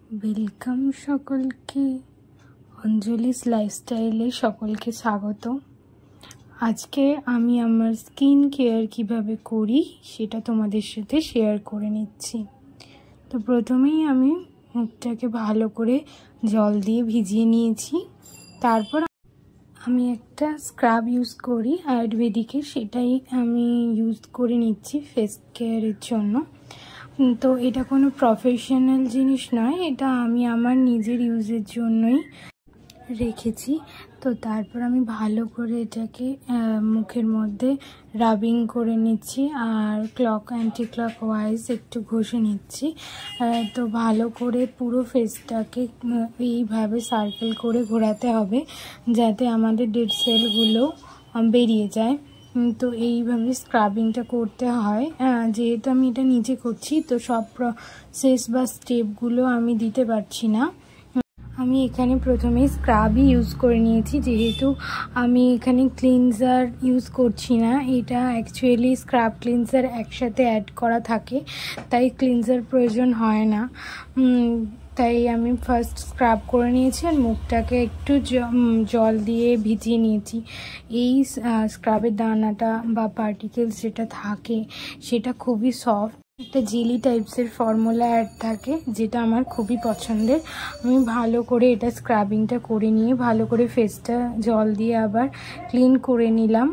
Welcome सकलके Anjali's लाइफस्टाइले सकलके स्वागत। आज के आमी आमार स्किन केयर किभाबे करी सेटा तोमादेर साथे शेयर करे निচ্ছি। तो प्रथमेई आमी मुखटाके भालो करे जल दिए भिजिए निয়েছি। तारपर आमी एकटा स्क्राब यूज करी आयुर्वेदिकेर, सेटाई आमी यूज करे निচ্ছি फेस केयारेर जोन्नो। तो এটা কোনো প্রফেশনাল জিনিস নয়, এটা আমি আমার নিজের ইউজের জন্যই রেখেছি। তো তারপর আমি ভালো করে এটাকে মুখের মধ্যে রাবিং করে নিচ্ছি আর অ্যান্টি ক্লক ওয়াইজ একটু ঘষে নিচ্ছি। তো ভালো করে পুরো ফেসটাকে এইভাবে সার্কেল করে ঘোরাতে হবে যাতে আমাদের ডেড সেলগুলো বেরিয়ে যায়। তো এইভাবে স্ক্রাবিংটা করতে হয়। যেহেতু আমি এটা নিজে করছি তো সব প্রসেস বা স্টেপগুলো আমি দিতে পারছি না। আমি এখানে প্রথমে স্ক্রাবই ইউজ করে নিয়েছি, যেহেতু আমি এখানে ক্লিনজার ইউজ করছি না। এটা অ্যাকচুয়ালি স্ক্রাব ক্লিনজার একসাথে অ্যাড করা থাকে, তাই ক্লিনজার প্রয়োজন হয় না। তাই আমি ফার্স্ট স্ক্রাব করে নিয়েছি আর মুখটাকে একটু জল দিয়ে ভিজিয়ে নিয়েছি। এই স্ক্রাবের দানাটা বা পার্টিকেলস যেটা থাকে সেটা খুবই সফট, একটা জেলি টাইপসের ফর্মুলা অ্যাড থাকে যেটা আমার খুবই পছন্দের। আমি ভালো করে এটা স্ক্রাবিংটা করে নিয়ে ভালো করে ফেসটা জল দিয়ে আবার ক্লিন করে নিলাম।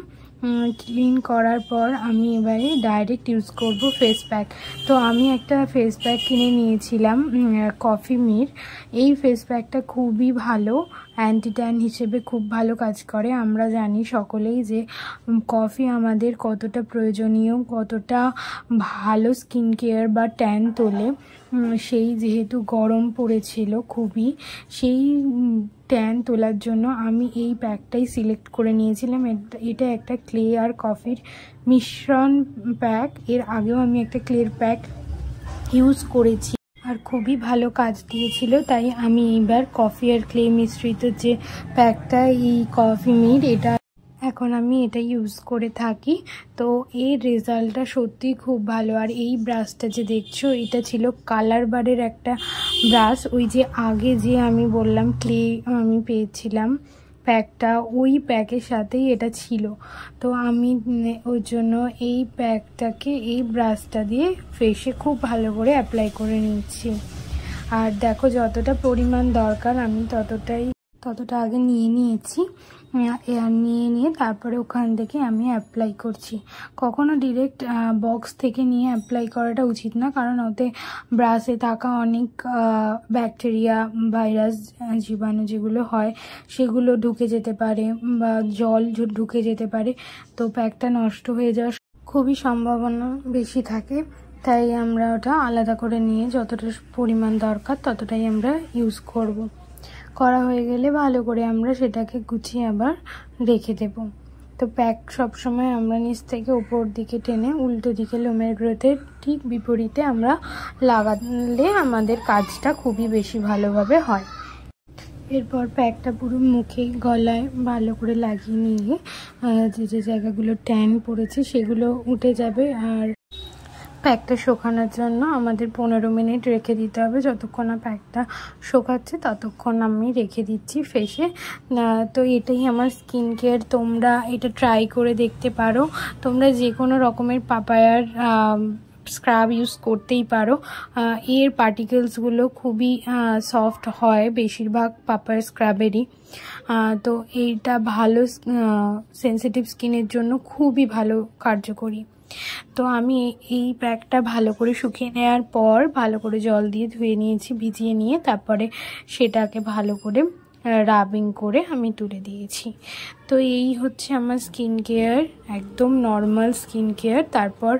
ক্লিন করার পর আমি এবারে ডাইরেক্ট ইউজ করব ফেস প্যাক। তো আমি একটা ফেস প্যাক কিনে নিয়েছিলাম কফি মির। এই ফেস প্যাকটা খুবই ভালো, অ্যান্টি ট্যান হিসেবে খুব ভালো কাজ করে। আমরা জানি সকলেই যে কফি আমাদের কতটা প্রয়োজনীয়, কতটা ভালো স্কিন কেয়ার বা ট্যান তোলে। সেই যেহেতু গরম পড়েছিল খুবই, সেই ট্যান তোলার জন্য আমি এই প্যাকটাই সিলেক্ট করে নিয়েছিলাম। এটা একটা ক্লে আর কফির মিশ্রণ প্যাক। এর আগেও আমি একটা ক্লের প্যাক ইউজ করেছি আর খুবই ভালো কাজ দিয়েছিল, তাই আমি এইবার কফি আর ক্লে মিশ্রিত যে প্যাকটা এই কফি মির, এটা এখন আমি এটা ইউজ করে থাকি। তো এর রেজাল্টটা সত্যি খুব ভালো। আর এই ব্রাশটা যে দেখছো এটা ছিল কালার বারের একটা ব্রাশ। ওই যে আগে যে আমি বললাম ক্লে আমি পেয়েছিলাম প্যাকটা, ওই প্যাকের সাথেই এটা ছিল। তো আমি ওই জন্য এই প্যাকটাকে এই ব্রাশটা দিয়ে ফেসে খুব ভালো করে অ্যাপ্লাই করে নিচ্ছি। আর দেখো যতটা পরিমাণ দরকার আমি ততটা আগে নিয়ে নিয়েছি। নিয়ে তারপরে ওখান থেকে আমি অ্যাপ্লাই করছি। কখনো ডিরেক্ট বক্স থেকে নিয়ে অ্যাপ্লাই করাটা উচিত না, কারণ ওতে ব্রাশে থাকা অনেক ব্যাকটেরিয়া ভাইরাস জীবাণু যেগুলো হয় সেগুলো ঢুকে যেতে পারে বা জল ঢুকে যেতে পারে। তো প্যাকটা নষ্ট হয়ে যাওয়ার খুবই সম্ভাবনা বেশি থাকে, তাই আমরা ওটা আলাদা করে নিয়ে যতটা পরিমাণ দরকার ততটাই আমরা ইউজ করব। করা হয়ে গেলে ভালো করে আমরা সেটাকে গুছিয়ে আবার রেখে দেব। তো প্যাক সবসময় আমরা নিচ থেকে উপর দিকে টেনে উল্টো দিকে লোমের গ্রোথের ঠিক বিপরীতে আমরা লাগালে আমাদের কাজটা খুবই বেশি ভালোভাবে হয়। এরপর প্যাকটা পুরো মুখে গলায় ভালো করে লাগিয়ে নিয়ে যে জায়গাগুলো ট্যান পড়েছে সেগুলো উঠে যাবে। আর প্যাকটা শুকানোর জন্য আমাদের 15 মিনিট রেখে দিতে হবে। যতক্ষণ না প্যাকটা শুকাচ্ছে ততক্ষণ আমি রেখে দিচ্ছি ফেসে। তো এটাই আমার স্কিন কেয়ার। তোমরা এটা ট্রাই করে দেখতে পারো। তোমরা যে কোনো রকমের পাপায়ার স্ক্রাব ইউজ করতেই পারো। এর পার্টিকেলসগুলো খুবই সফট হয় বেশিরভাগ পাপায়ার স্ক্রাবেরই। তো এইটা ভালো সেন্সিটিভ স্কিনের জন্য খুবই ভালো কার্যকরী। তো আমি এই প্যাকটা ভালো করে শুকিয়ে নেওয়ার পর ভালো করে জল দিয়ে ধুয়ে নিয়েছি, ভিজিয়ে নিয়ে তারপরে সেটাকে ভালো করে রাবিং করে আমি তুলে দিয়েছি। তো এই হচ্ছে আমার স্কিন কেয়ার, একদম নর্মাল স্কিন কেয়ার। তারপর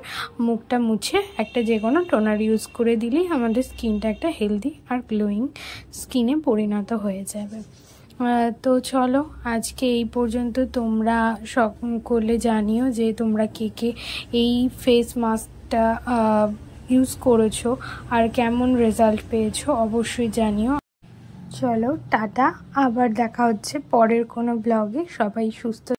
মুখটা মুছে একটা যে কোনো টোনার ইউজ করে দিলেই আমাদের স্কিনটা একটা হেলদি আর গ্লোয়িং স্কিনে পরিণত হয়ে যাবে। তো চলো আজকে এই পর্যন্ত। তোমরা সকলে জানিও যে তোমরা কে এই ফেস মাস্কটা ইউজ করেছো আর কেমন রেজাল্ট পেয়েছো অবশ্যই জানিও। চলো টাটা, আবার দেখা হচ্ছে পরের কোনো ব্লগে। সবাই সুস্থ